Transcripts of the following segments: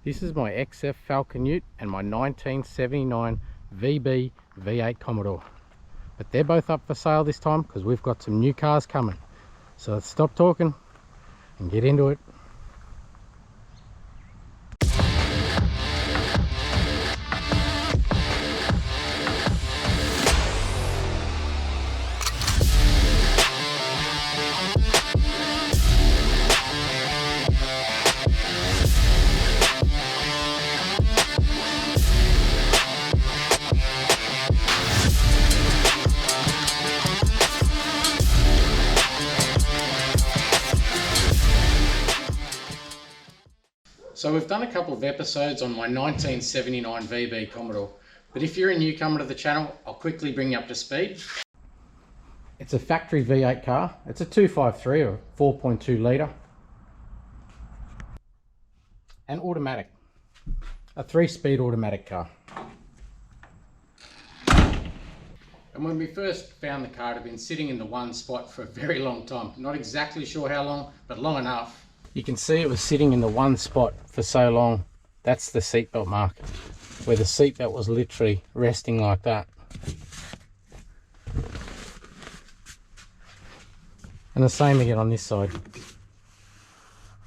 This is my XF Falcon Ute and my 1979 VB V8 Commodore. But they're both up for sale this time because we've got some new cars coming. So let's stop talking and get into it. So we've done a couple of episodes on my 1979 VB Commodore, but if you're a newcomer to the channel, I'll quickly bring you up to speed. It's a factory V8 car. It's a 253 or 4.2 litre. And automatic. A 3-speed automatic car. And when we first found the car, it had been sitting in the one spot for a very long time. Not exactly sure how long, but long enough. You can see it was sitting in the one spot for so long. That's the seatbelt mark, where the seatbelt was literally resting like that. And the same again on this side.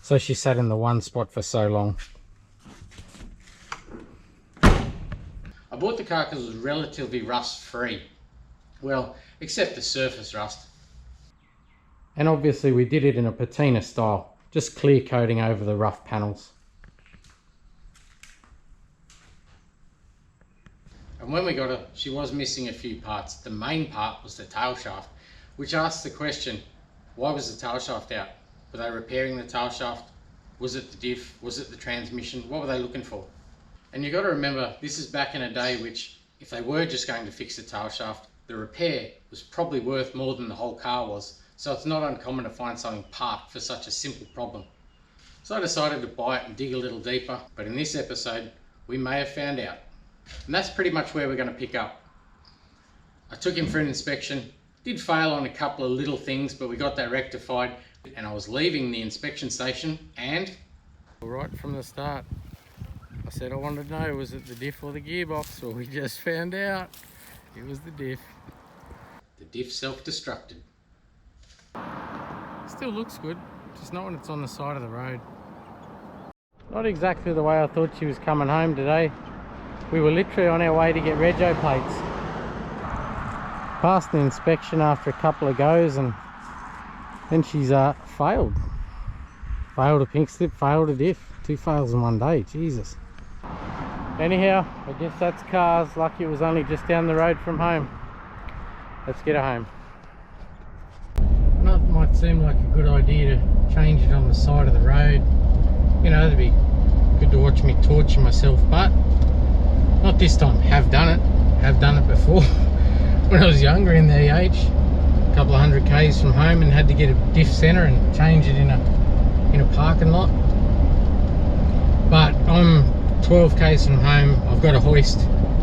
So she sat in the one spot for so long. I bought the car because it was relatively rust free. Well, except the surface rust. And obviously we did it in a patina style. Just clear coating over the rough panels. And when we got her, she was missing a few parts. The main part was the tail shaft, which asks the question, why was the tail shaft out? Were they repairing the tail shaft? Was it the diff? Was it the transmission? What were they looking for? And you got to remember, this is back in a day which, if they were just going to fix the tail shaft, the repair was probably worth more than the whole car was. So it's not uncommon to find something parked for such a simple problem. So I decided to buy it and dig a little deeper, but in this episode we may have found out. And that's pretty much where we're going to pick up. I took him for an inspection, did fail on a couple of little things, but we got that rectified, and I was leaving the inspection station and... Right from the start, I said I wanted to know, was it the diff or the gearbox? Well, we just found out it was the diff. The diff self-destructed. Still looks good, just not when it's on the side of the road. Not exactly the way I thought she was coming home today. We were literally on our way to get rego plates. Passed the inspection after a couple of goes, and then she's failed. Failed a pink slip, failed a diff. 2 fails in one day, Jesus. Anyhow, I guess that's cars. Lucky it was only just down the road from home. Let's get her home. It might seem like a good idea to change it on the side of the road. You know, it'd be good to watch me torture myself, but not this time. Have done it before. When I was younger in the age, a couple of 100 k's from home, and had to get a diff center and change it in a parking lot. But I'm 12 k's from home. I've got a hoist,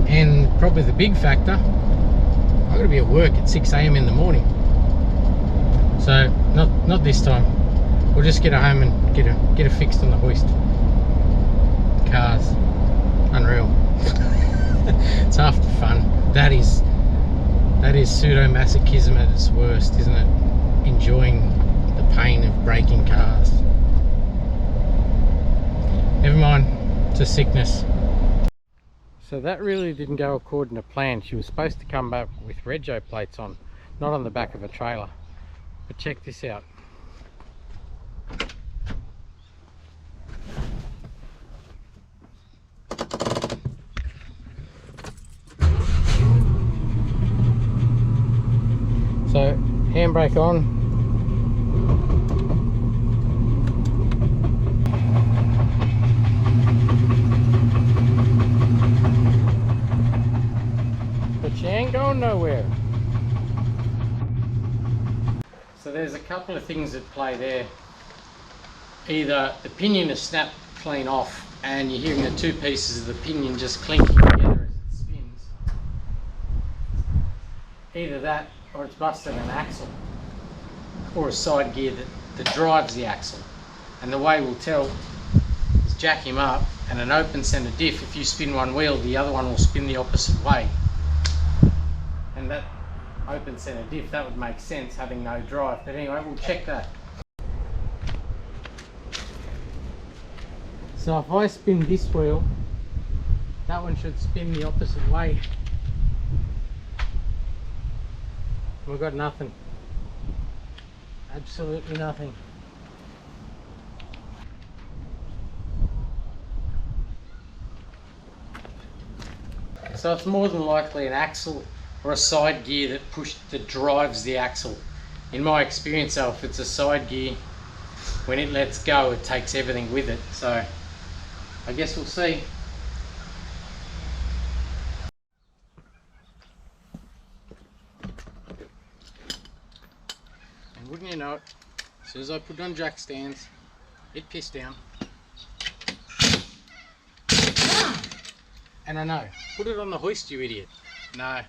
and probably the big factor, I've got to be at work at 6 AM in the morning. So not this time. We'll just get her home and get her fixed on the hoist. Cars, unreal. It's half the fun. That is pseudo-masochism at its worst, isn't it? Enjoying the pain of breaking cars. Never mind, it's a sickness. So that really didn't go according to plan. She was supposed to come back with rego plates on, not on the back of a trailer. But check this out. So, handbrake on. But she ain't going nowhere. So there's a couple of things at play there. Either the pinion is snapped clean off and you're hearing the two pieces of the pinion just clinking together as it spins. Either that, or it's busted an axle or a side gear that drives the axle. And the way we'll tell is jack him up and an open center diff, if you spin one wheel, the other one will spin the opposite way. And that open center diff, that would make sense having no drive. But anyway, we'll check that. So if I spin this wheel, that one should spin the opposite way. We've got nothing. Absolutely nothing. So it's more than likely an axle or a side gear that drives the axle. In my experience though, if it's a side gear, when it lets go, it takes everything with it. So I guess we'll see. And wouldn't you know it, as soon as I put it on jack stands, it pissed down. And I know, put it on the hoist, you idiot. No,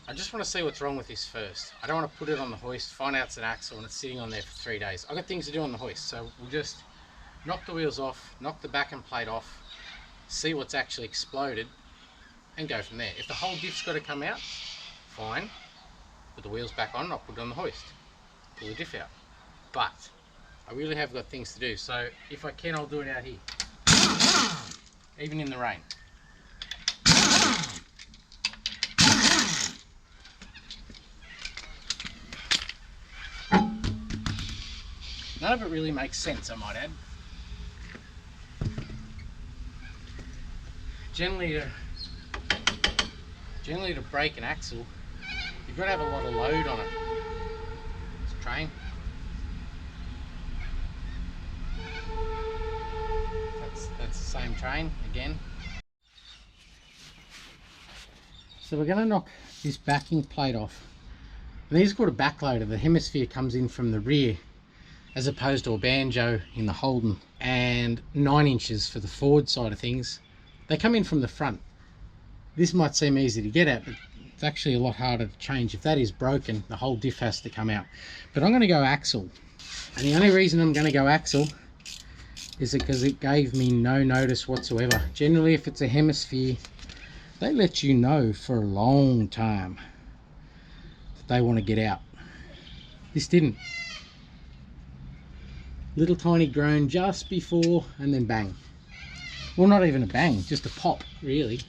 I just want to see what's wrong with this first. I don't want to put it on the hoist, find out it's an axle and it's sitting on there for 3 days. I've got things to do on the hoist, so we'll just knock the wheels off, knock the back end plate off, see what's actually exploded, and go from there. If the whole diff's got to come out, fine. Put the wheels back on, I'll put it on the hoist. Pull the diff out. But I really have got things to do, so if I can, I'll do it out here. Even in the rain. None of it really makes sense, I might add. Generally to break an axle, you've got to have a lot of load on it. It's a train. That's the same train again. So we're going to knock this backing plate off. And these are called a backloader. The hemisphere comes in from the rear, as opposed to a banjo in the Holden, and 9 inches for the forward side of things. They come in from the front. This might seem easy to get at, but it's actually a lot harder to change. If that is broken, the whole diff has to come out. But I'm going to go axle, and the only reason I'm going to go axle is because it gave me no notice whatsoever. Generally, if it's a hemisphere, they let you know for a long time that they want to get out. This didn't. Little tiny groan just before, and then bang. Well, not even a bang, just a pop, really.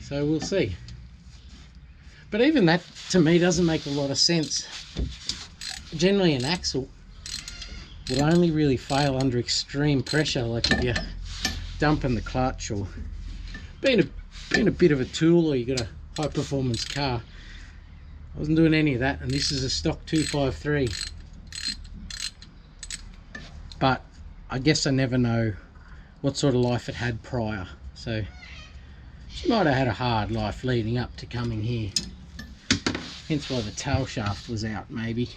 So we'll see. But even that, to me, doesn't make a lot of sense. Generally, an axle will only really fail under extreme pressure, like if you're dumping the clutch or being a bit of a tool, or you got a high performance car. I wasn't doing any of that, and this is a stock 253. But I guess I never know what sort of life it had prior, so she might have had a hard life leading up to coming here, hence why the tail shaft was out maybe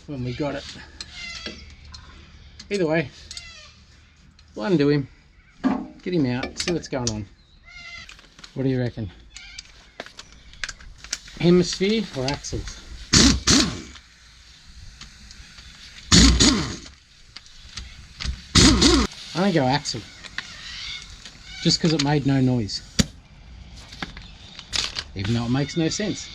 when we got it. Either way, we'll undo him, get him out, see what's going on. What do you reckon? Hemisphere or axles? I'm going to go axle, just because it made no noise, even though it makes no sense.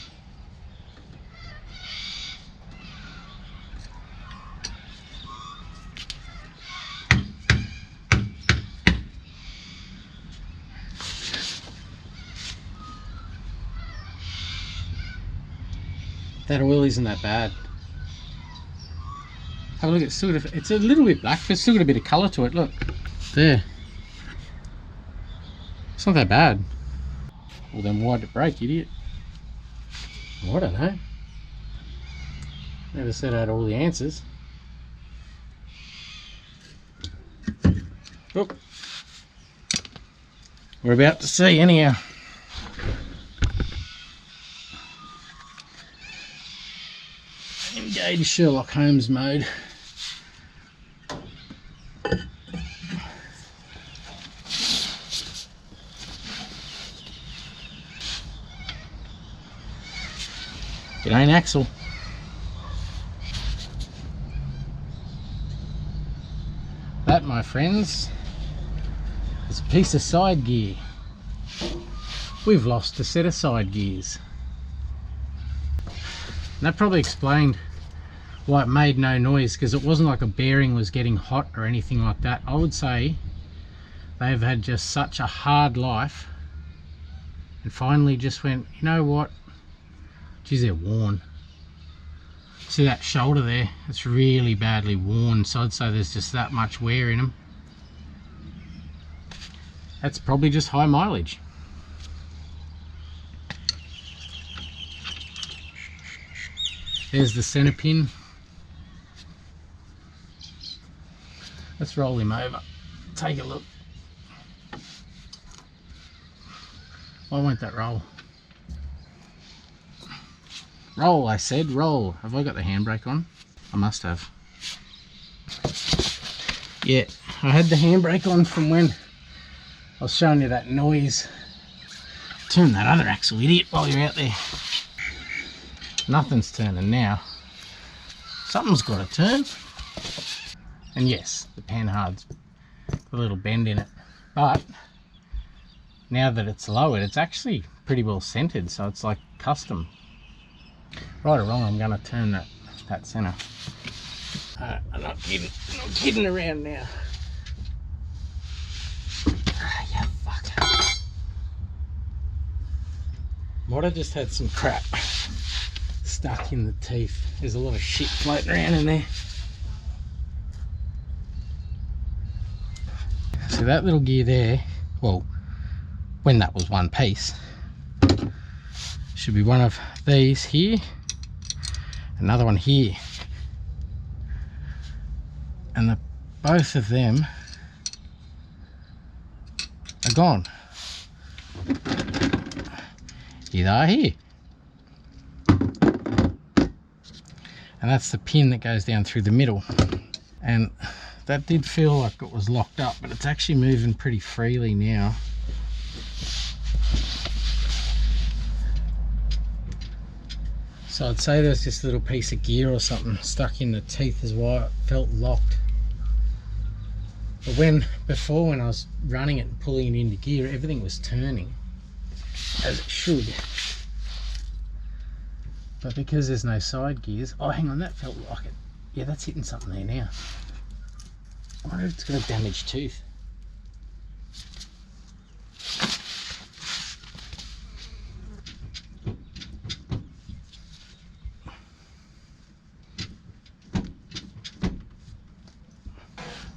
That oil isn't that bad. Have a look, it's a little bit black, but it's still got a bit of colour to it, look. There. It's not that bad. Well then why'd it break, idiot? Well, I don't know. Never said I had all the answers. Look. We're about to see anyhow. Engage Sherlock Holmes mode. It ain't axle. That, my friends, is a piece of side gear. We've lost a set of side gears. And that probably explained why it made no noise, because it wasn't like a bearing was getting hot or anything like that. I would say they've had just such a hard life and finally just went, you know what, geez, they're worn. See that shoulder there? It's really badly worn, so I'd say there's just that much wear in them. That's probably just high mileage. There's the center pin. Let's roll him over. Take a look. Why won't that roll? Roll, I said, roll. Have I got the handbrake on? I must have. Yeah, I had the handbrake on from when I was showing you that noise. Turn that other axle, idiot, while you're out there. Nothing's turning now. Something's got to turn. And yes, the panhard's got a little bend in it. But now that it's lowered, it's actually pretty well centered, so it's like custom. Right or wrong, I'm going to turn that center. I'm not kidding around now. Yeah, fuck. Might have just had some crap stuck in the teeth. There's a lot of shit floating around in there. So that little gear there, well, when that was one piece, should be one of these here, another one here, and both of them are gone. Here they are here. And that's the pin that goes down through the middle. And that did feel like it was locked up, but it's actually moving pretty freely now. So I'd say there's just a little piece of gear or something stuck in the teeth is why it felt locked. But before when I was running it and pulling it into gear, everything was turning as it should. But because there's no side gears, oh hang on, that felt like it. Yeah, that's hitting something there now. I wonder if it's got a damaged tooth.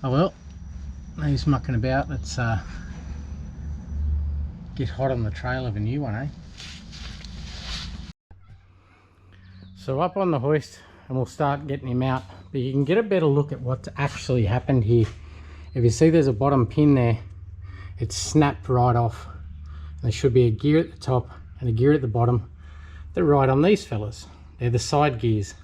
Oh well, he's mucking about. Let's get hot on the trail of a new one, eh? So up on the hoist, and we'll start getting him out, but you can get a better look at what's actually happened here. If you see there's a bottom pin there, it's snapped right off. And there should be a gear at the top and a gear at the bottom. They're right on these fellas. They're the side gears.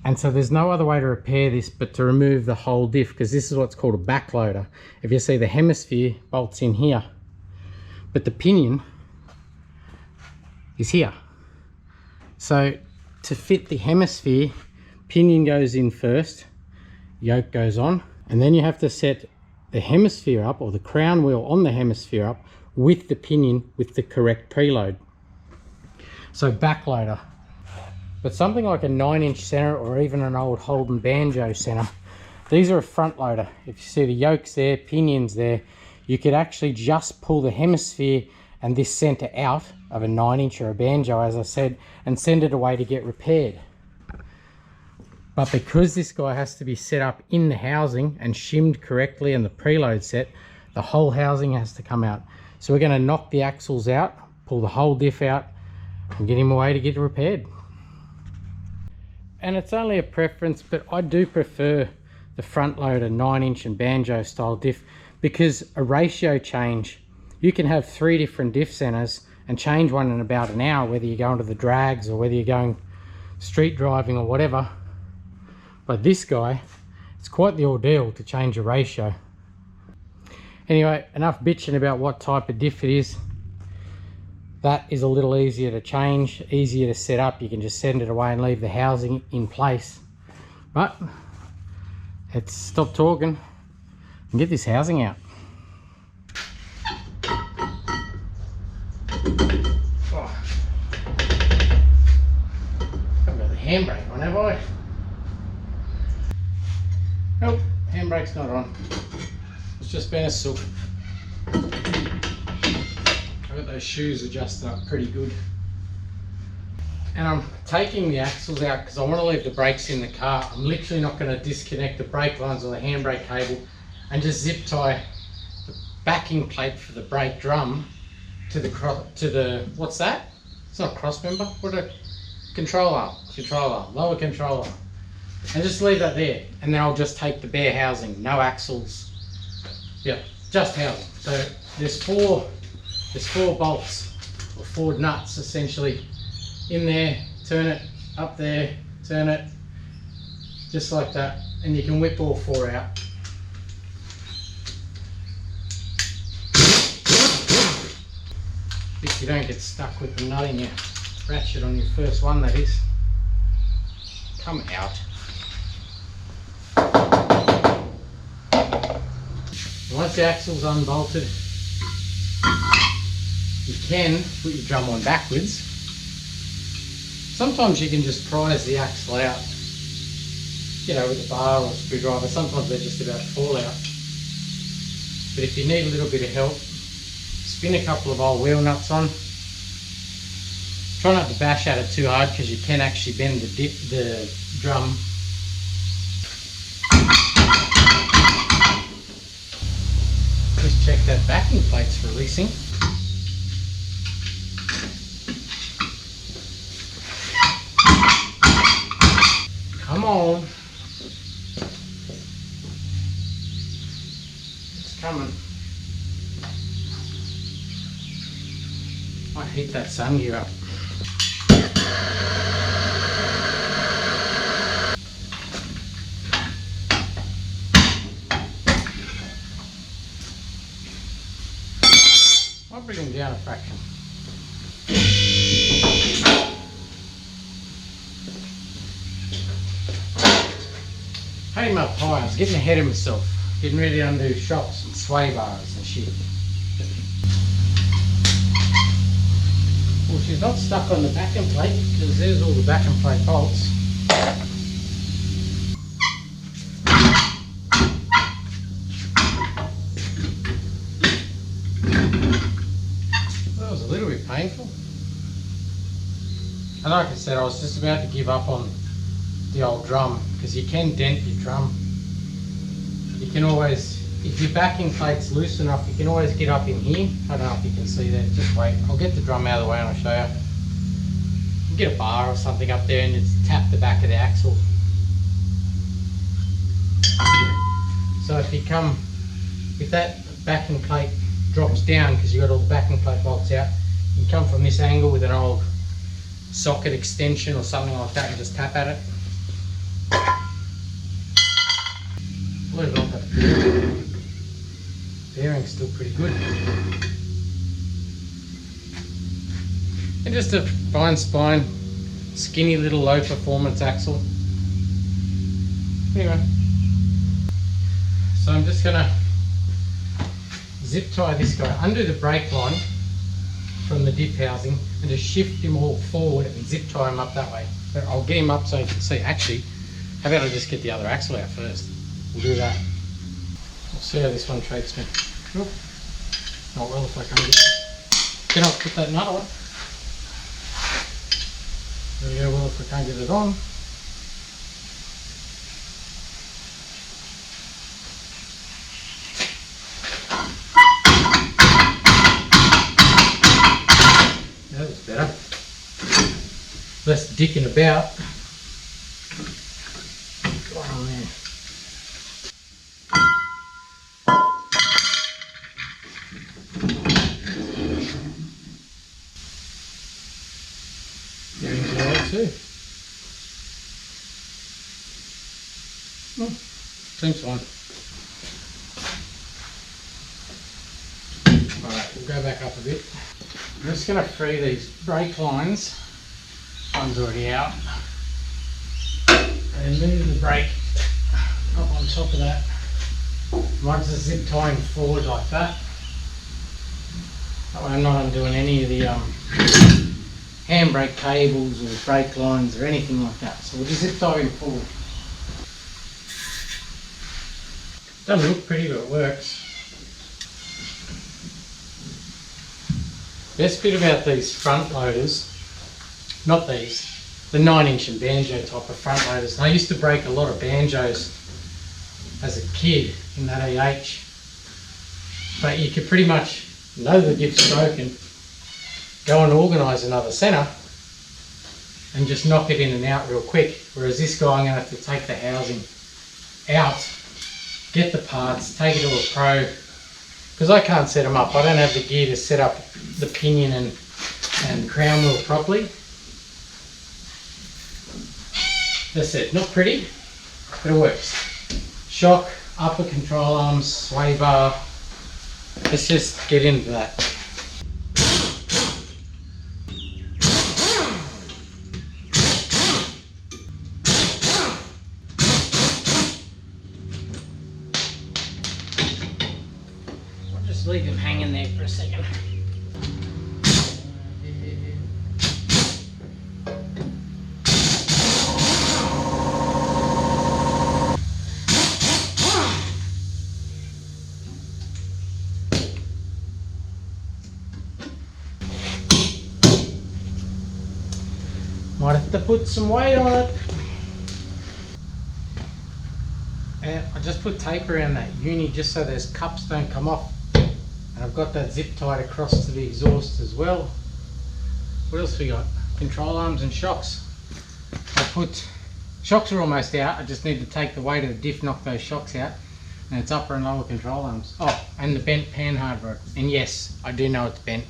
And so there's no other way to repair this but to remove the whole diff, because this is what's called a backloader. If you see, the hemisphere bolts in here, but the pinion is here. So to fit the hemisphere, pinion goes in first, yoke goes on, and then you have to set the hemisphere up, or the crown wheel on the hemisphere up, with the pinion with the correct preload. So backloader. But something like a 9-inch center, or even an old Holden banjo center, these are a front loader. If you see the yokes there, pinions there, you could actually just pull the hemisphere and this center out of a 9-inch or a banjo, as I said, and send it away to get repaired. But because this guy has to be set up in the housing and shimmed correctly and the preload set, the whole housing has to come out. So we're going to knock the axles out, pull the whole diff out, and get him away to get it repaired. And it's only a preference, but I do prefer the front loader 9-inch and banjo style diff, because a ratio change, you can have 3 different diff centers and change one in about an hour, whether you're going to the drags or whether you're going street driving or whatever. But this guy, it's quite the ordeal to change a ratio. Anyway, enough bitching about what type of diff it is. That is a little easier to change, easier to set up. You can just send it away and leave the housing in place. But let's stop talking. and get this housing out. Oh. I've got the handbrake on, have I? Nope, handbrake's not on. It's just been a sook. I've got those shoes adjusted up pretty good. And I'm taking the axles out because I want to leave the brakes in the car. I'm literally not going to disconnect the brake lines or the handbrake cable and just zip tie the backing plate for the brake drum to the what's that? It's not a cross member. What a control arm, lower control arm, and just leave that there. And then I'll just take the bare housing, no axles. Yeah, just housing. So there's four bolts or 4 nuts essentially in there. Turn it up there, turn it just like that, and you can whip all 4 out. If you don't get stuck with the nut in your ratchet on your first one, that is. Come out. And once the axle's unbolted, you can put your drum on backwards. Sometimes you can just prise the axle out, you know, with a bar or a screwdriver. Sometimes they're just about to fall out. But if you need a little bit of help, spin a couple of old wheel nuts on. Try not to bash at it too hard because you can actually bend the drum. Just check that backing plate's releasing. Come on. It's coming. I heat that sun gear up. I'll bring them down a fraction. Had him up high. I was getting ahead of myself, getting ready to undo shocks and sway bars and shit. Well, she's not stuck on the backing plate because there's all the backing plate bolts. That was a little bit painful. And like I said, I was just about to give up on the old drum because you can dent your drum. You can always, if your backing plate's loose enough, you can always get up in here. I don't know if you can see that, just wait. I'll get the drum out of the way and I'll show you. You can get a bar or something up there and just tap the back of the axle. So if that backing plate drops down because you've got all the backing plate bolts out, you can come from this angle with an old socket extension or something like that and just tap at it. Believe it or not, that bearing's still pretty good. And just a fine spine, skinny little low performance axle. Anyway, so I'm just gonna zip tie this guy under the brake line from the diff housing and just shift him all forward and zip tie him up that way. But I'll get him up so you can see. Actually, how about I just get the other axle out first? We'll do that. We'll see how this one treats me. Oh, not well if I can't get. Can I put that nut on? There we go. Well, if I can't get it on. That was better. Less dicking about. Oh man. Bearings are alright too. Oh, seems fine. Alright, we'll go back up a bit. I'm just going to free these brake lines. One's already out. And move the brake up on top of that. Might just zip tying forward like that. That way I'm not undoing any of the handbrake cables or brake lines or anything like that. So we'll just zip tie him forward. Doesn't look pretty, but it works. Best bit about these front loaders, not these, the 9-inch and banjo type of front loaders. And I used to break a lot of banjos as a kid in that AH, but you could pretty much know the diff's broken, go and organise another centre and just knock it in and out real quick. Whereas this guy, I'm going to have to take the housing out, get the parts, take it to a pro, because I can't set them up. I don't have the gear to set up the pinion and crown wheel properly. That's it, not pretty, but it works. Shock, upper control arms, sway bar. Let's just get into that. I'll just leave him hanging there for a second. Might have to put some weight on it. And I just put tape around that uni just so those cups don't come off. And I've got that zip tied across to the exhaust as well. What else we got? Control arms and shocks. Shocks are almost out. I just need to take the weight of the diff, knock those shocks out. And it's upper and lower control arms. Oh, and the bent panhard rod. And yes, I do know it's bent.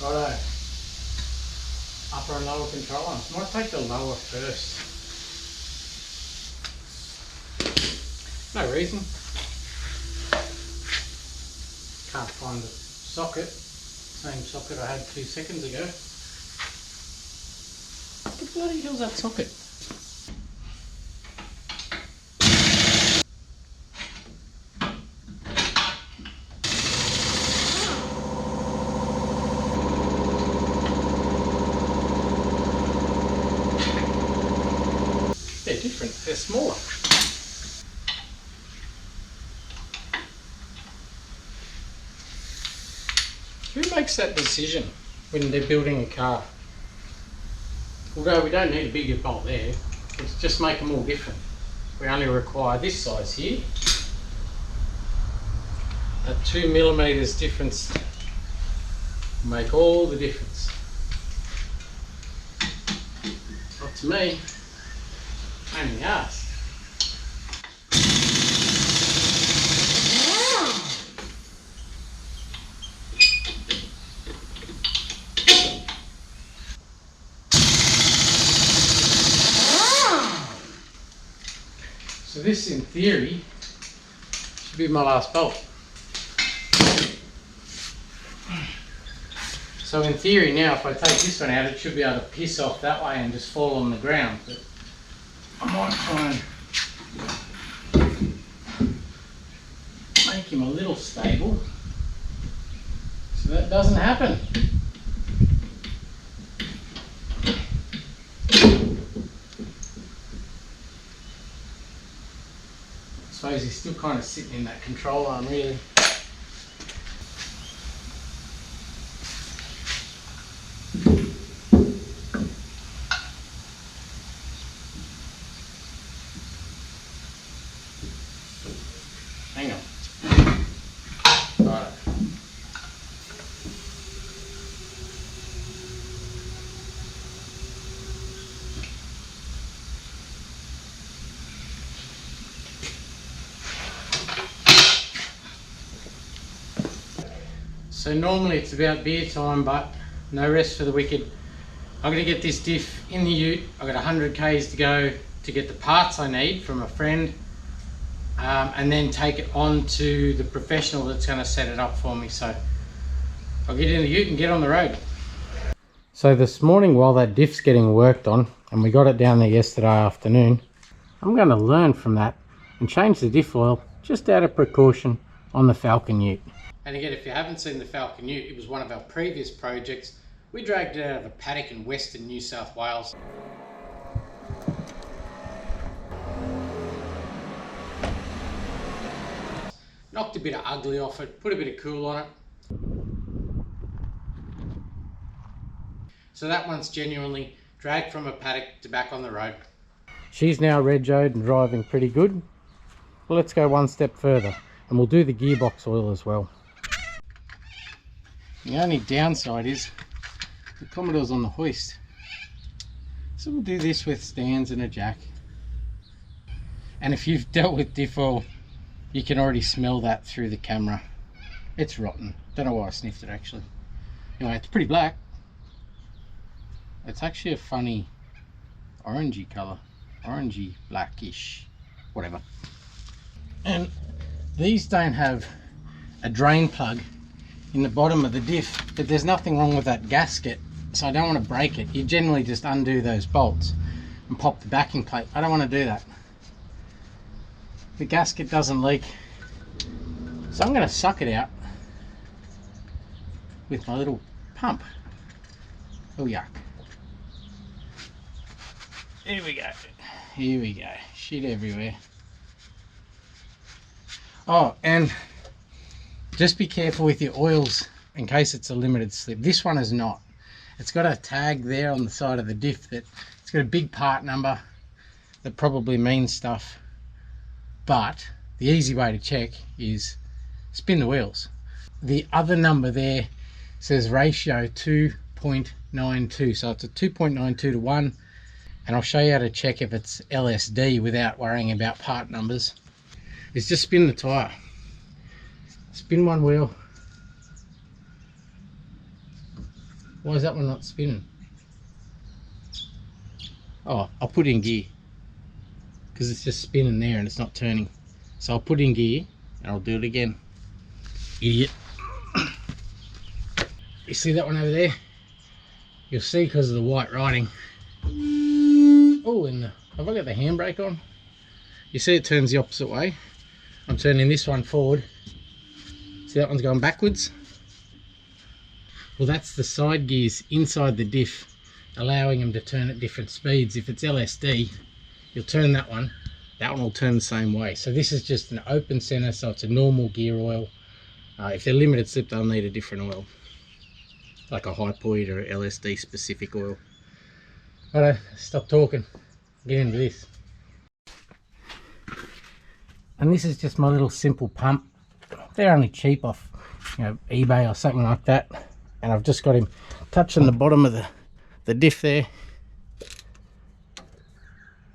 Righto, upper and lower control arms. Might take the lower first. No reason. Can't find the socket. Same socket I had 2 seconds ago. What the bloody hell's that socket? They're different, they're smaller. Who makes that decision when they're building a car? Although we don't need a bigger bolt there, let's just make them all different. We only require this size here. A 2mm difference will make all the difference. Not to me. Pain in the ass. So this, in theory, should be my last bolt. So in theory now, if I take this one out, it should be able to piss off that way and just fall on the ground. But I might try and make him a little stable so that doesn't happen. I suppose he's still kind of sitting in that control arm really. Hang on. Right. So normally it's about beer time, but no rest for the wicked. I'm going to get this diff in the ute. I've got 100 k's to go to get the parts I need from a friend. and then take it on to the professional that's going to set it up for me. So I'll get into ute and get on the road. So this morning, while that diff's getting worked on, and we got it down there yesterday afternoon, I'm going to learn from that and change the diff oil just out of precaution on the Falcon ute. And again, if you haven't seen the Falcon ute, it was one of our previous projects. We dragged it out of a paddock in western New South Wales. Knocked a bit of ugly off it, put a bit of cool on it. So that one's genuinely dragged from a paddock to back on the road. She's now regoed and driving pretty good. Well, let's go one step further and we'll do the gearbox oil as well. The only downside is the Commodore's on the hoist. So we'll do this with stands and a jack. And if you've dealt with diff oil, you can already smell that through the camera. It's rotten. Don't know why I sniffed it actually. Anyway, it's pretty black. It's actually a funny orangey colour. Orangey, blackish, whatever. And these don't have a drain plug in the bottom of the diff, but there's nothing wrong with that gasket, so I don't want to break it. You generally just undo those bolts and pop the backing plate. I don't want to do that. The gasket doesn't leak, so I'm going to suck it out with my little pump. Oh yuck. Here we go. Here we go. Shit everywhere. Oh, and just be careful with your oils in case it's a limited slip. This one is not. It's got a tag there on the side of the diff that it's got a big part number that probably means stuff. But the easy way to check is spin the wheels. The other number there says ratio 2.92, so it's a 2.92 to 1, and I'll show you how to check if it's LSD without worrying about part numbers. Is just spin the tyre. Spin one wheel. Why is that one not spinning? Oh, I'll put it in gear because it's just spinning there and it's not turning. So I'll put it in gear and I'll do it again. Idiot. You see that one over there? You'll see because of the white writing. Oh, and have I got the handbrake on? You see it turns the opposite way. I'm turning this one forward. See that one's going backwards? Well, that's the side gears inside the diff, allowing them to turn at different speeds. If it's LSD, you'll turn that one will turn the same way. So this is just an open center, so it's a normal gear oil. If they're limited slip, they'll need a different oil, like a hypoid or LSD specific oil. Alright, stop talking, get into this. And this is just my little simple pump. They're only cheap off, eBay or something like that. And I've just got him touching the bottom of the diff there.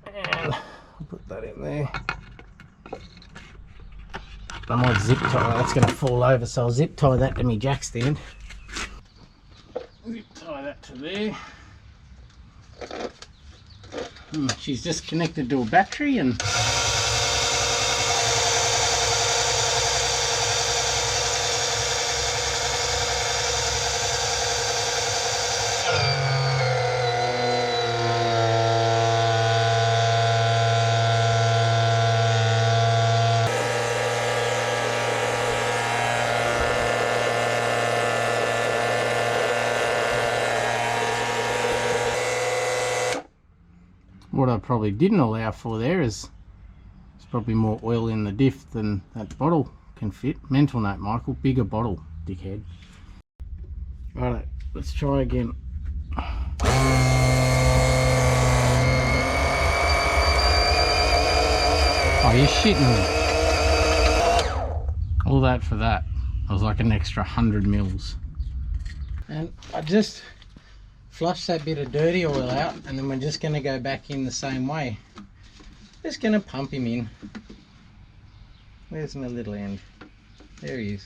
And I'll put that in there. I might zip tie, that's going to fall over, so I'll zip tie that to my jack stand. Zip tie that to there. She's just connected to a battery and what I probably didn't allow for there is there's probably more oil in the diff than that bottle can fit. Mental note, Michael, bigger bottle, dickhead. Alright, let's try again. Oh, you're shitting me. All that for that. I was like an extra 100 mils. And I just flush that bit of dirty oil out, and then we're just going to go back in the same way. Just going to pump him in. Where's my little end? There he is.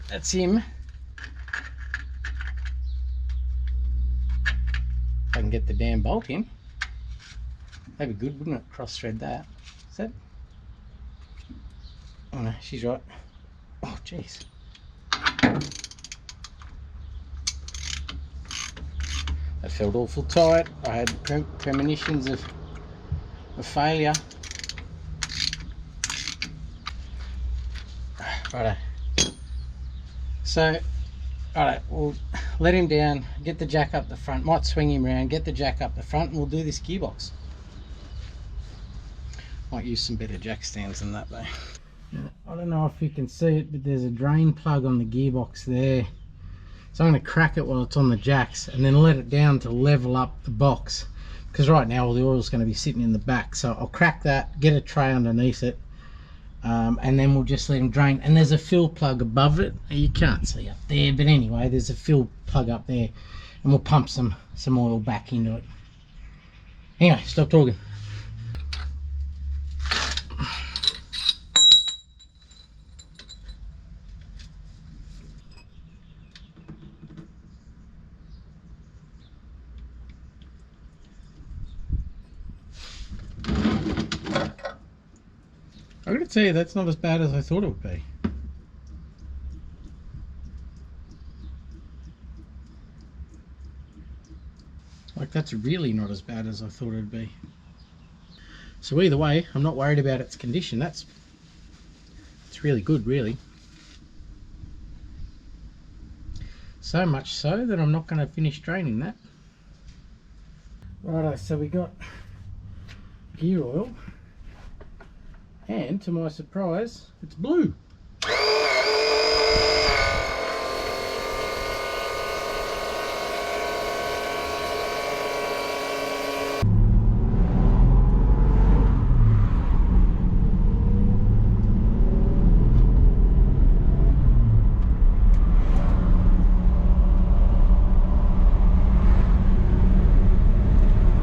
That's him. I can get get the damn bolt in. That'd be good, wouldn't it? Cross thread that. Is that? Oh no, she's right. Oh jeez. That felt awful tight. I had premonitions of failure. Righto. So, alright, we'll let him down, get the jack up the front, might swing him around, get the jack up the front, and we'll do this gearbox. Might use some better jack stands than that though. I don't know if you can see it, but there's a drain plug on the gearbox there. So I'm going to crack it while it's on the jacks and then let it down to level up the box. Because right now all the oil's going to be sitting in the back. So I'll crack that, get a tray underneath it, and then we'll just let him drain. And there's a fill plug above it. You can't see up there, but anyway, there's a fill plug up there. And we'll pump some oil back into it. Anyway, stop talking. I gotta tell you, that's not as bad as I thought it would be. Like, that's really not as bad as I thought it'd be. So either way, I'm not worried about its condition. It's really good, really. So much so that I'm not going to finish draining that. Righto, so we got gear oil. And to my surprise, it's blue.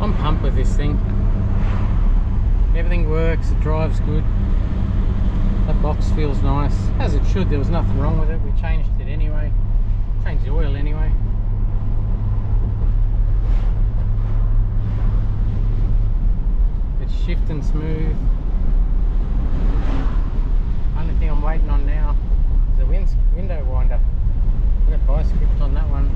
I'm pumped with this thing. Everything works, it drives good. That box feels nice, as it should. There was nothing wrong with it. We changed it anyway. Changed the oil anyway. It's shifting smooth. Only thing I'm waiting on now is the window winder. I've got vice script on that one.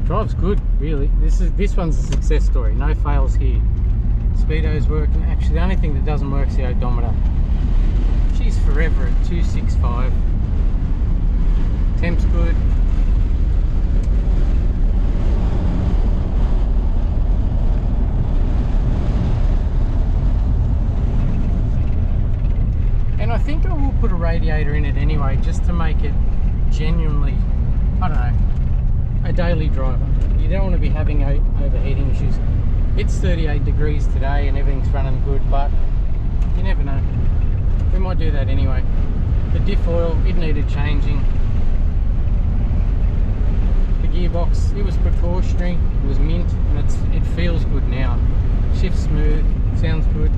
Drives good, really. This one's a success story. No fails here. Speedo's working. Actually, the only thing that doesn't work is the odometer. She's forever at 265. Temp's good. And I think I will put a radiator in it anyway, just to make it genuinely, I don't know, a daily driver. You don't want to be having overheating issues. It's 38 degrees today and everything's running good, but you never know. We might do that anyway. The diff oil, it needed changing. The gearbox, it was precautionary, it was mint, and it feels good now. Shifts smooth, sounds good.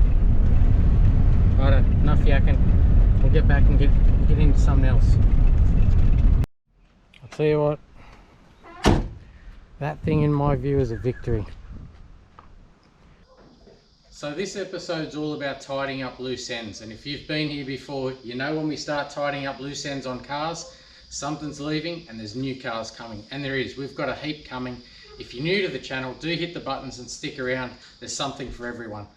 Right, enough yakking. We'll get back and get into something else. I'll tell you what, that thing in my view is a victory. So this episode's all about tidying up loose ends, and if you've been here before, you know when we start tidying up loose ends on cars, something's leaving and there's new cars coming, and there is. We've got a heap coming. If you're new to the channel, do hit the buttons and stick around. There's something for everyone.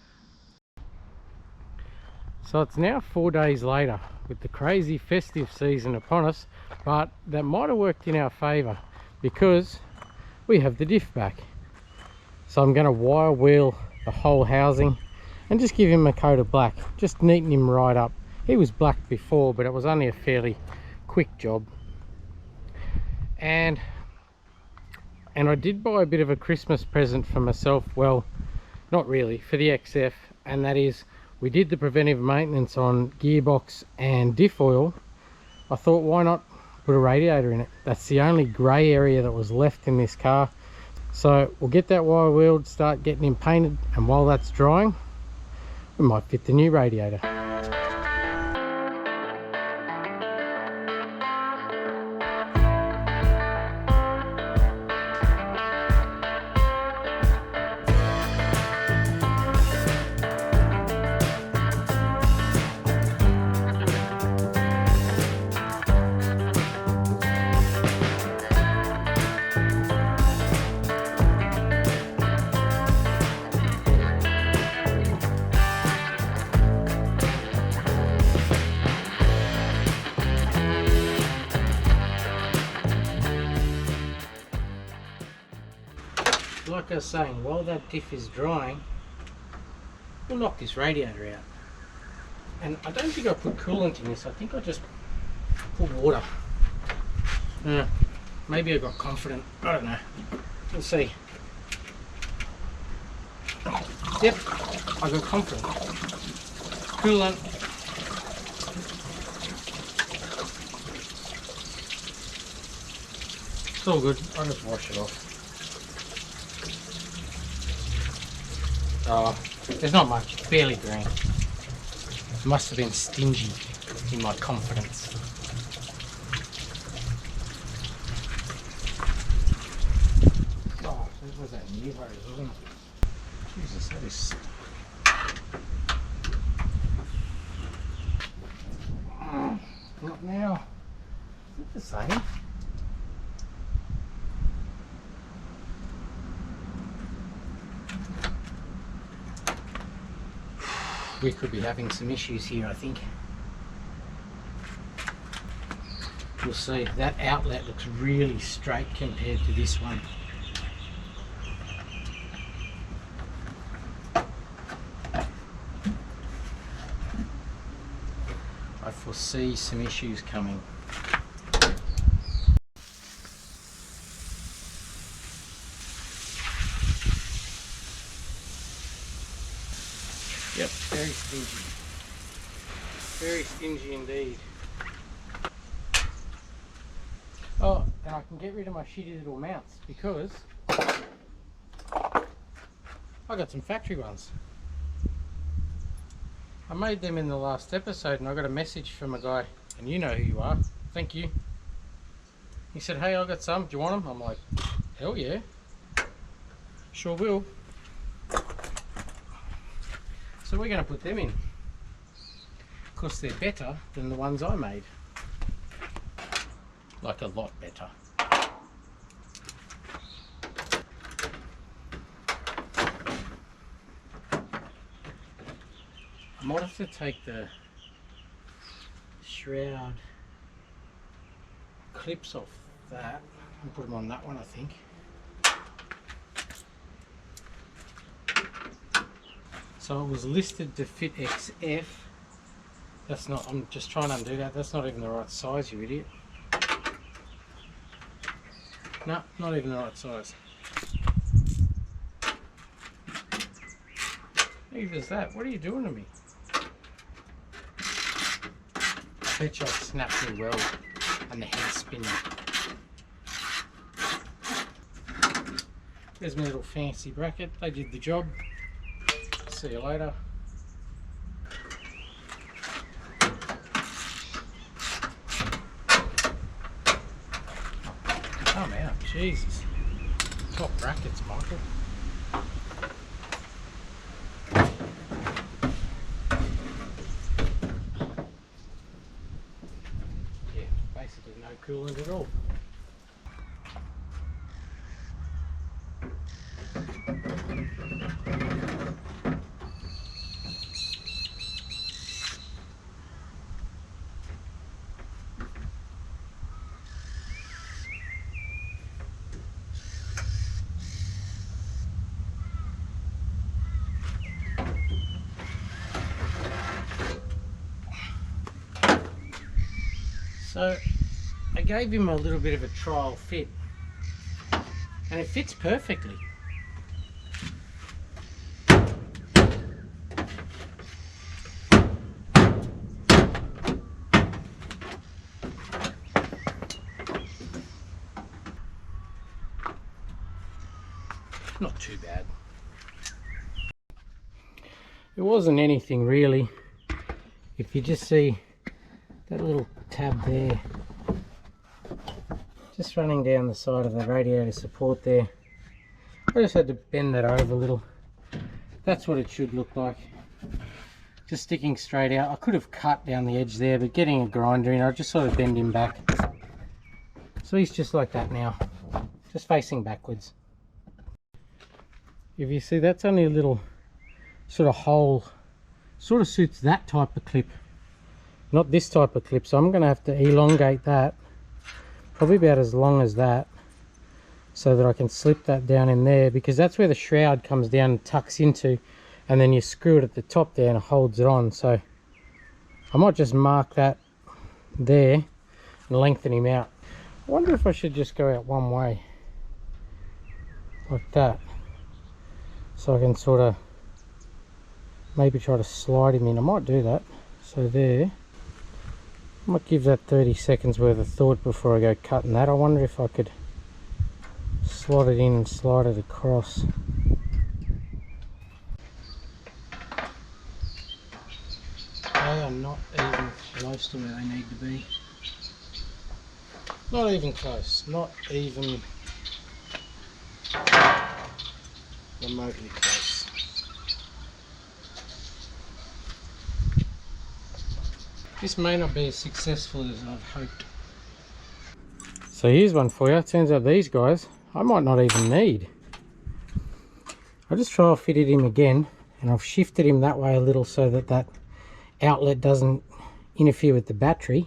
So it's now 4 days later with the crazy festive season upon us, but that might have worked in our favour because we have the diff back. So I'm going to wire wheel the whole housing and just give him a coat of black, just neaten him right up. He was black before, but it was only a fairly quick job. And I did buy a bit of a Christmas present for myself. Well, not really, for the XF, and that is, we did the preventive maintenance on gearbox and diff oil. I thought, why not put a radiator in it? That's the only grey area that was left in this car. So we'll get that wire wheeled, start getting him painted, and while that's drying, It might fit the new radiator. Like I was saying, while that diff is drying, we'll knock this radiator out. And I don't think I put coolant in this, I think I just put water. Maybe I got confident, I don't know. We'll see. Yep, I got confident. Coolant. It's all good, I'll just wash it off. Oh, there's not much, it's barely green. Must have been stingy in my confidence. Oh, this was that new hose, wasn't it? Jesus, that is... Not now. Is it the same? We could be having some issues here, I think. We'll see. That outlet looks really straight compared to this one. I foresee some issues coming. Yep, very stingy. Very stingy indeed. Oh, and I can get rid of my shitty little mounts because I got some factory ones. I made them in the last episode and I got a message from a guy, and you know who you are, thank you. He said, hey, I got some, do you want them? I'm like, hell yeah, sure will. So we're going to put them in. Of course they're better than the ones I made. Like a lot better. I might have to take the shroud clips off that and put them on that one, I think. So it was listed to fit XF. That's not, I'm just trying to undo that. That's not even the right size, you idiot. No, not even the right size. Neither is that. What are you doing to me? I bet you I snapped me well and the head spinning. There's my little fancy bracket. They did the job. See you later. Come out, Jesus. Top brackets, Michael. Yeah, basically no coolant at all. So I gave him a little bit of a trial fit and it fits perfectly. Not too bad. It wasn't anything really. If you just see that little tab there, just running down the side of the radiator support there, I just had to bend that over a little. That's what it should look like. Just sticking straight out. I could have cut down the edge there, but getting a grinder in, I just sort of bend him back. So he's just like that now, just facing backwards. If you see, that's only a little sort of hole, sort of suits that type of clip, not this type of clip. So I'm going to have to elongate that, probably about as long as that, so that I can slip that down in there, because that's where the shroud comes down and tucks into, and then you screw it at the top there and it holds it on. So I might just mark that there and lengthen him out. I wonder if I should just go out one way like that, so I can sort of maybe try to slide him in. I might do that. So there, I might give that 30 seconds worth of thought before I go cutting that. I wonder if I could slot it in and slide it across. They are not even close to where they need to be. Not even close, not even remotely close. This may not be as successful as I've hoped. So here's one for you. It turns out these guys I might not even need. I just trial fitted him again, and I've shifted him that way a little so that that outlet doesn't interfere with the battery.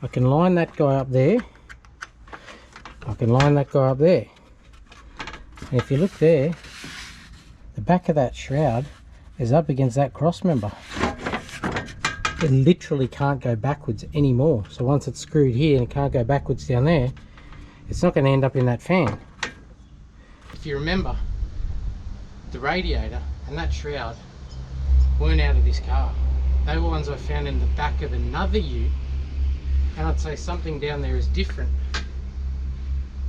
I can line that guy up there. I can line that guy up there. And if you look there, the back of that shroud is up against that cross member. It literally can't go backwards anymore. So once it's screwed here and it can't go backwards down there, it's not going to end up in that fan. If you remember, the radiator and that shroud weren't out of this car. They were ones I found in the back of another ute, and I'd say something down there is different,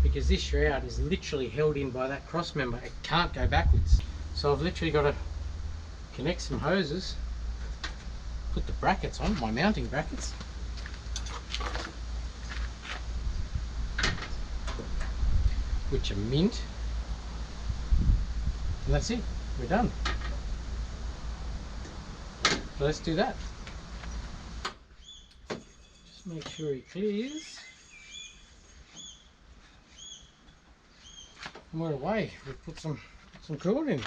because this shroud is literally held in by that cross member. It can't go backwards. So I've literally got to connect some hoses, put the brackets on, my mounting brackets, which are mint, and that's it, we're done. So let's do that. Just make sure he clears. And we're away. We put some coolant in.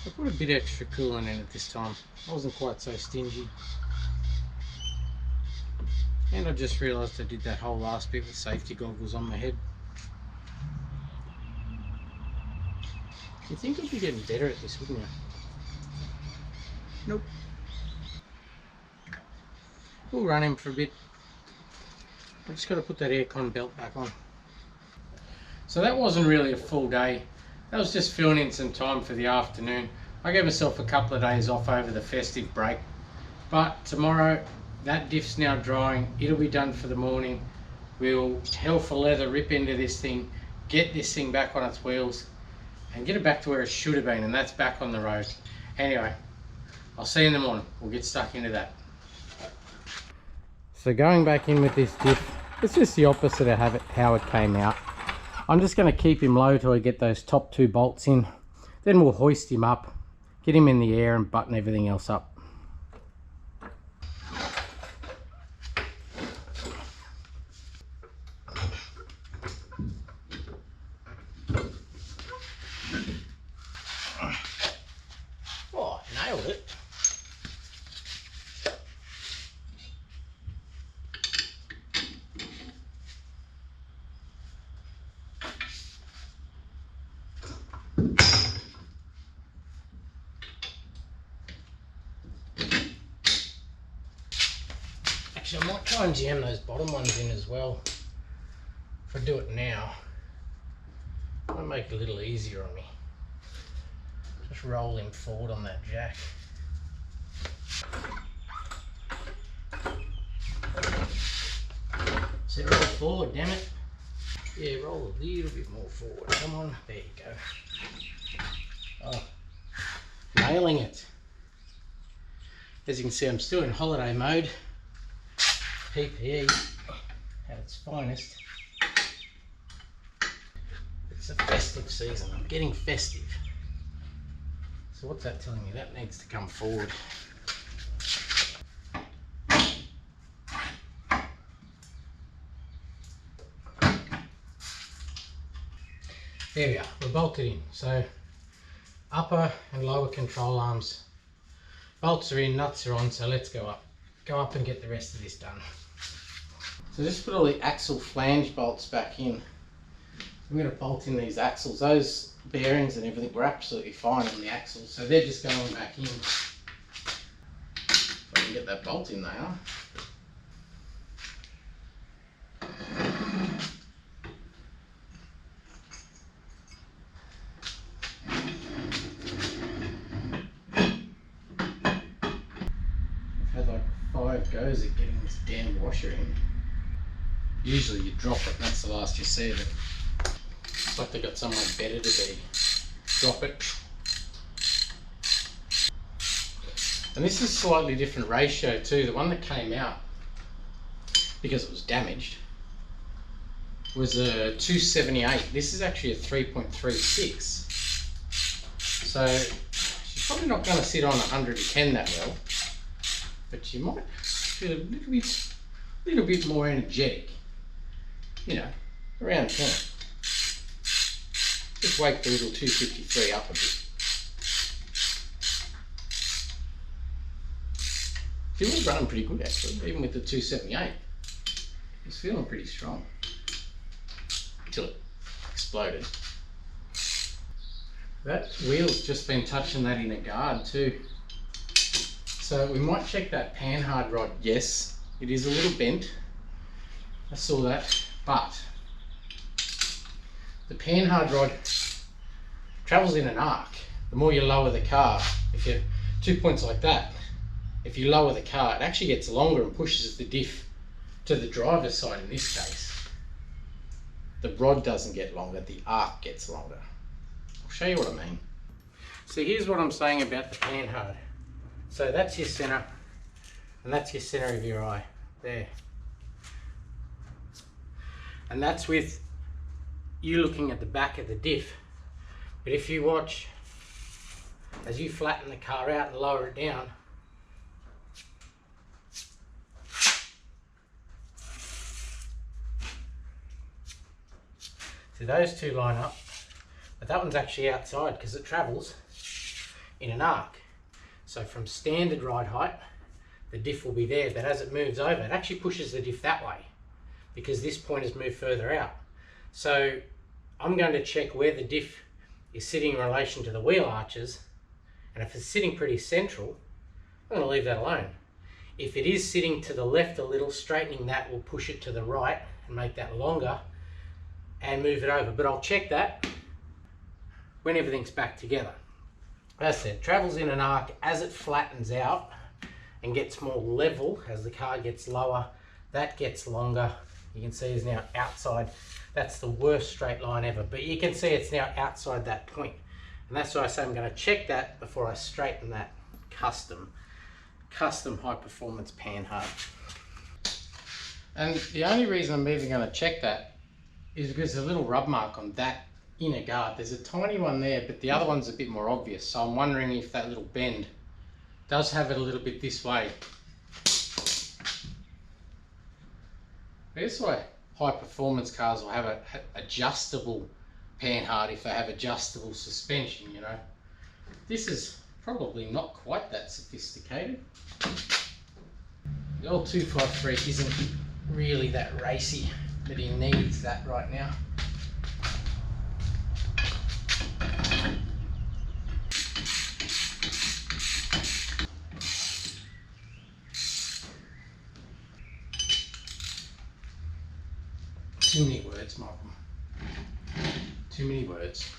I put a bit extra coolant in it this time. I wasn't quite so stingy. And I just realised I did that whole last bit with safety goggles on my head. You'd think I'd be getting better at this, wouldn't you? Nope. We'll run him for a bit. I just got to put that aircon belt back on. So that wasn't really a full day. That was just filling in some time for the afternoon. I gave myself a couple of days off over the festive break. But tomorrow, that diff's now drying. It'll be done for the morning. We'll hell for leather rip into this thing, get this thing back on its wheels, and get it back to where it should have been, and that's back on the road. Anyway, I'll see you in the morning. We'll get stuck into that. So going back in with this diff, it's just the opposite of how it came out. I'm just going to keep him low till I get those top two bolts in. Then we'll hoist him up, get him in the air and button everything else up. Oh, nailed it. Actually, I might try and jam those bottom ones in as well. If I do it now, it might make it a little easier on me. Just roll him forward on that jack. So roll forward, damn it. Yeah, roll a little bit more forward. Come on, there you go. Oh, nailing it. As you can see, I'm still in holiday mode. PPE at its finest. It's a festive season. I'm getting festive. So what's that telling me? That needs to come forward. There we are, we're bolted in. So upper and lower control arms. Bolts are in, nuts are on, so let's go up. Go up and get the rest of this done. So just put all the axle flange bolts back in. I'm going to bolt in these axles. Those bearings and everything were absolutely fine on the axles, so they're just going back in. If I can get that bolt in, they are. I've had like 5 goes at getting this damn washer in. Usually you drop it, and that's the last you see of it. Looks like they've got somewhere better to be. Drop it. And this is slightly different ratio too. The one that came out, because it was damaged, was a 278. This is actually a 3.36. So she's probably not going to sit on 110 that well, but she might feel a little bit more energetic. You know, around 10. Just wake the little 253 up a bit. She was running pretty good actually, even with the 278. It's feeling pretty strong. Until it exploded. That wheel's just been touching that inner guard too. So we might check that panhard rod. Yes, it is a little bent. I saw that, but the panhard rod travels in an arc. The more you lower the car, if you're 2 points like that, if you lower the car, it actually gets longer and pushes the diff to the driver's side in this case. The rod doesn't get longer, the arc gets longer. I'll show you what I mean. So here's what I'm saying about the panhard. So that's your center, and that's your center of your eye, there. And that's with you looking at the back of the diff. But if you watch, as you flatten the car out and lower it down, so those two line up, but that one's actually outside because it travels in an arc. So from standard ride height, the diff will be there, but as it moves over, it actually pushes the diff that way because this point has moved further out. So I'm going to check where the diff is sitting in relation to the wheel arches, and if it's sitting pretty central, I'm going to leave that alone. If it is sitting to the left a little, straightening that will push it to the right and make that longer and move it over. But I'll check that when everything's back together. As I said, travels in an arc as it flattens out and gets more level. As the car gets lower, that gets longer. You can see it's now outside. That's the worst straight line ever, but you can see it's now outside that point. And that's why I say I'm going to check that before I straighten that custom high performance panhard. And the only reason I'm even going to check that is because there's a little rub mark on that inner guard. There's a tiny one there, but the other one's a bit more obvious. So I'm wondering if that little bend does have it a little bit this way. That's why high performance cars will have a adjustable panhard if they have adjustable suspension, you know. This is probably not quite that sophisticated. The old 253 isn't really that racy, but he needs that right now. Too many words, Michael. Too many words.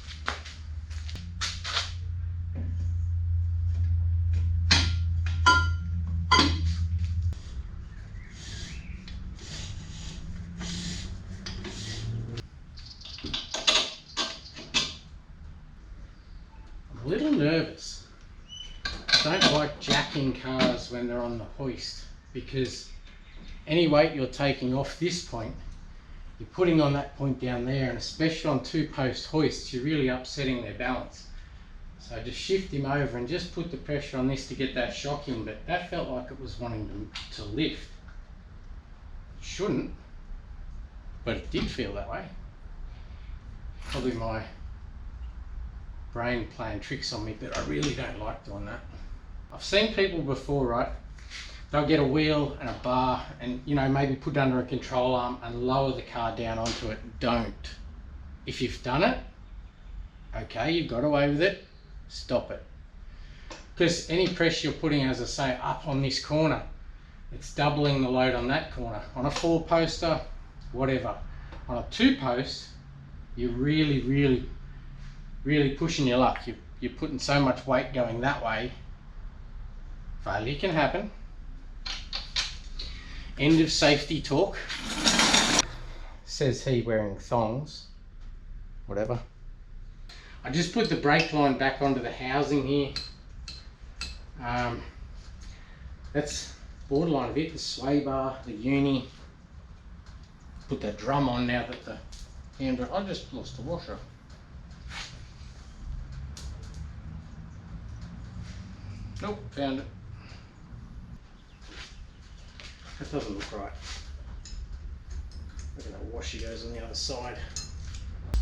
I'm a little nervous wrecking cars when they're on the hoist, because any weight you're taking off this point, you're putting on that point down there, and especially on 2-post hoists, you're really upsetting their balance. So just shift him over and just put the pressure on this to get that shock in, but that felt like it was wanting to lift. It shouldn't, but it did feel that way. Probably my brain playing tricks on me, but I really don't like doing that. I've seen people before, right? They'll get a wheel and a bar and, you know, maybe put it under a control arm and lower the car down onto it. Don't. If you've done it, okay, you've got away with it, stop it. Because any pressure you're putting, as I say, up on this corner, it's doubling the load on that corner. On a 4-poster, whatever. On a 2-post, you're really pushing your luck. You're putting so much weight going that way. Failure can happen. End of safety talk. Says he wearing thongs. Whatever. I just put the brake line back onto the housing here. That's borderline of it. The sway bar, the uni. Put that drum on now that the handbrake. I just lost the washer. Nope, found it. That doesn't look right. Look at that washer goes on the other side.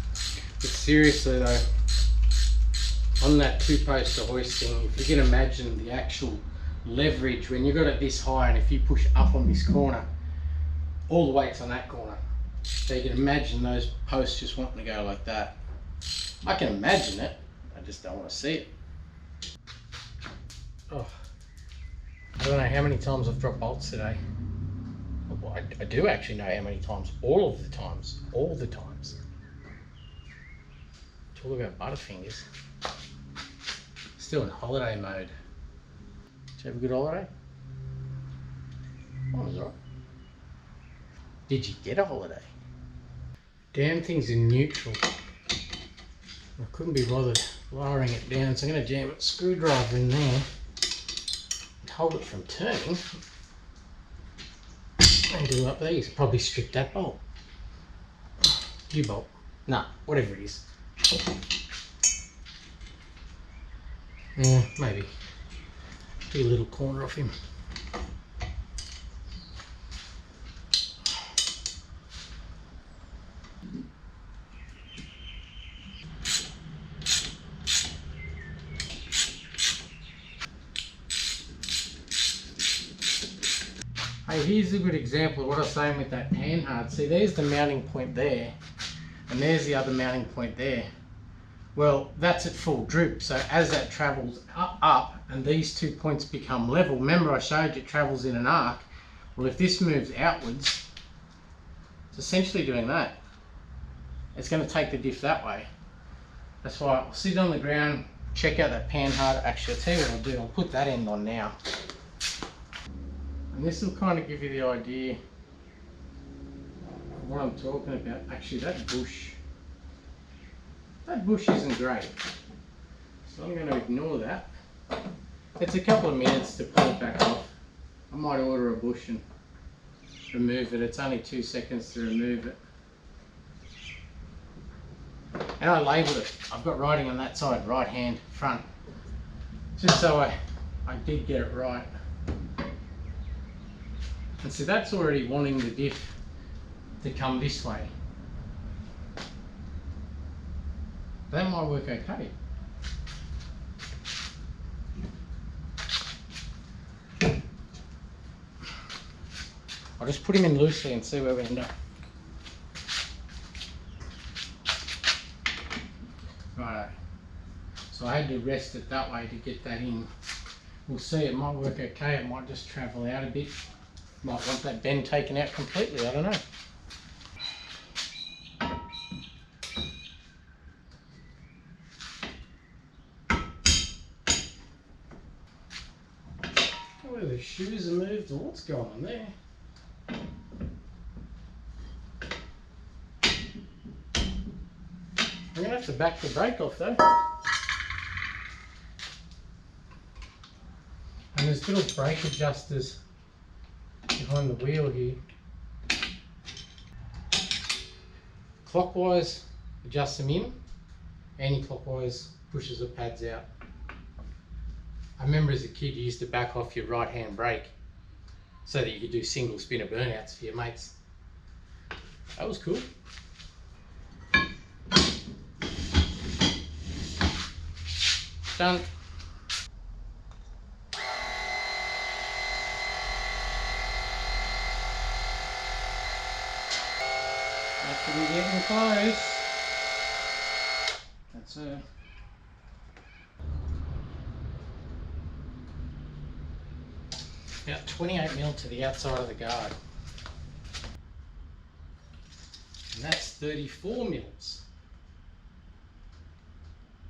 But seriously though, on that 2-poster hoisting, if you can imagine the actual leverage when you've got it this high, and if you push up on this corner, all the weight's on that corner. So you can imagine those posts just wanting to go like that. I can imagine it, I just don't want to see it. Oh, I don't know how many times I've dropped bolts today. Well, I do actually know how many times. All of the times. All the times. Talk about butterfingers. Still in holiday mode. Did you have a good holiday? Oh, it was alright. Did you get a holiday? Damn thing's in neutral. I couldn't be bothered lowering it down, so I'm going to jam a screwdriver in there and hold it from turning. And do up these. Probably strip that bolt. U-bolt. Nah, whatever it is. Yeah, maybe. Do a little corner off him. Hey, here's a good example of what I was saying with that panhard. See, there's the mounting point there, and there's the other mounting point there. Well, that's at full droop, so as that travels up and these 2 points become level, remember I showed you it travels in an arc. Well, if this moves outwards, it's essentially doing that. It's going to take the diff that way. That's why I'll sit on the ground, check out that panhard. Actually, I'll tell you what I'll do, I'll put that end on now. And this will kind of give you the idea of what I'm talking about. Actually, that bush isn't great, so I'm going to ignore that. It's a couple of minutes to pull it back off. I might order a bush and remove it. It's only 2 seconds to remove it. And I labelled it. I've got writing on that side, right hand, front, just so I did get it right. And so that's already wanting the diff to come this way. That might work okay. I'll just put him in loosely and see where we end up. Right. So I had to rest it that way to get that in. We'll see, it might work okay, it might just travel out a bit. Might want that bend taken out completely, I don't know. Whether the shoes are moved or what's going on there. I'm going to have to back the brake off though. And there's There's little brake adjusters behind the wheel here. Clockwise adjusts them in, anti-clockwise pushes the pads out. I remember as a kid you used to back off your right hand brake so that you could do single spinner burnouts for your mates. That was cool. Done. Actually getting close. That's about 28mm to the outside of the guard. And that's 34mm.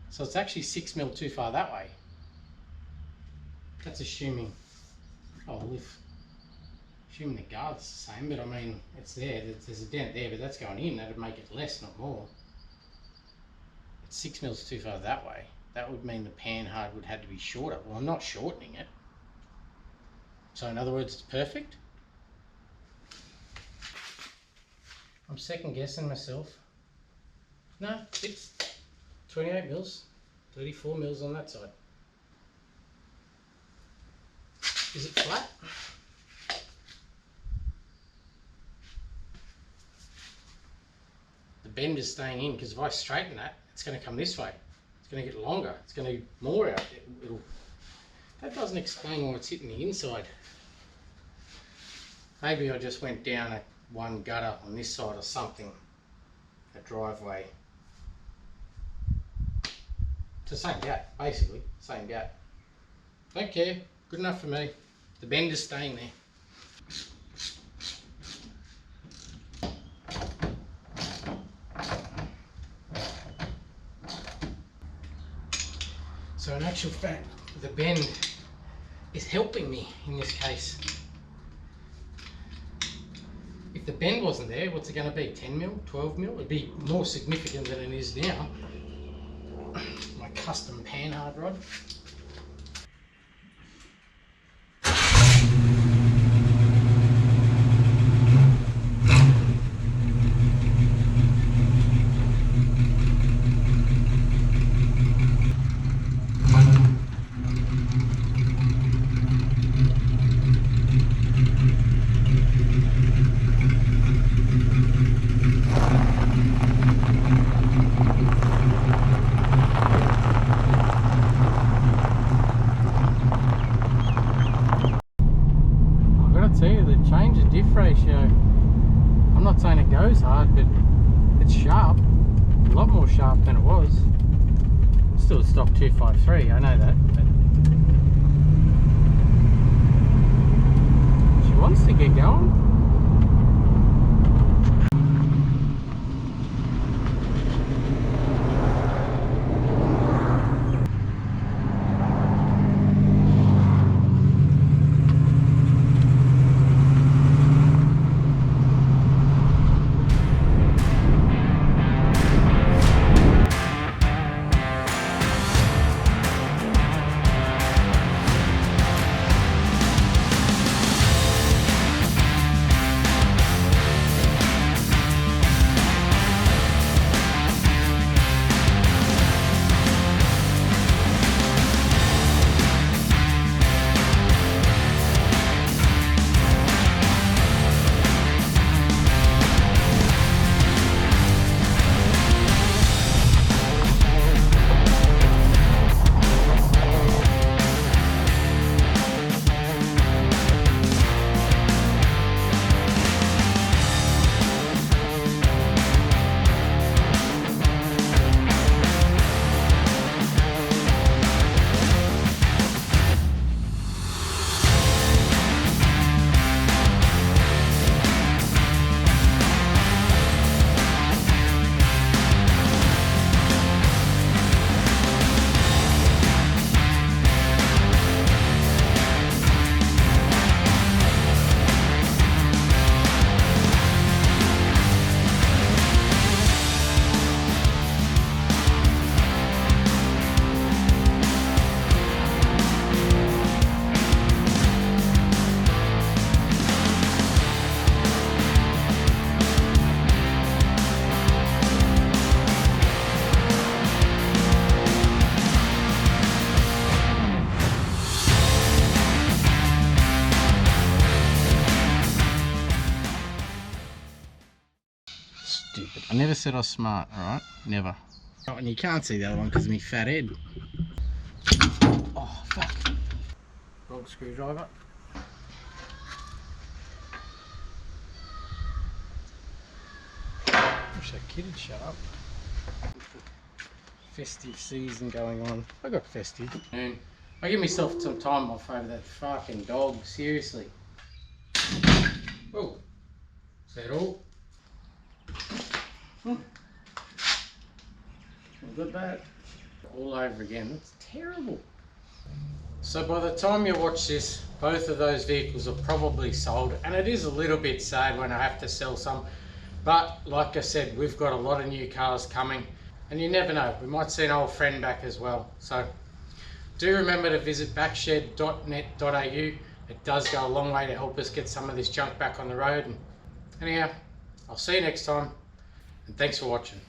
So it's actually 6mm too far that way. That's assuming, assuming the guard's the same, but I mean, it's there, there's a dent there, but that's going in, that'd make it less, not more. It's 6mm too far that way. That would mean the panhard would have to be shorter. Well, I'm not shortening it. So in other words, it's perfect. I'm second guessing myself. No, it's 28mm, 34mm on that side. Is it flat? The bend is staying in because if I straighten that, it's going to come this way. It's going to get longer. It's going to be more out. That doesn't explain why it's hitting the inside. Maybe I just went down one gutter on this side or something. A driveway. It's the same gap, basically. Same gap. Don't care. Good enough for me. The bend is staying there. So in actual fact, the bend is helping me in this case. If the bend wasn't there, what's it going to be? 10mm, 12mm? It'd be more significant than it is now. My custom panhard rod. Change the diff ratio. I'm not saying it goes hard, but it's sharp. A lot more sharp than it was. Still at stock 253, I know that. But she wants to get going. stupid. I never said I was smart, alright? Never. Oh, and you can't see the other one because of my fat head. Oh, fuck. Wrong screwdriver. Wish that kid had shut up. Festive season going on. I got festive. And I give myself some time off over that fucking dog, seriously. Oh, is that all? Look at that. All over again. That's terrible. So by the time you watch this, both of those vehicles are probably sold, and it is a little bit sad when I have to sell some. But like I said, we've got a lot of new cars coming, and you never know, we might see an old friend back as well. So do remember to visit backshed.net.au. It does go a long way to help us get some of this junk back on the road. And anyhow, I'll see you next time, and thanks for watching.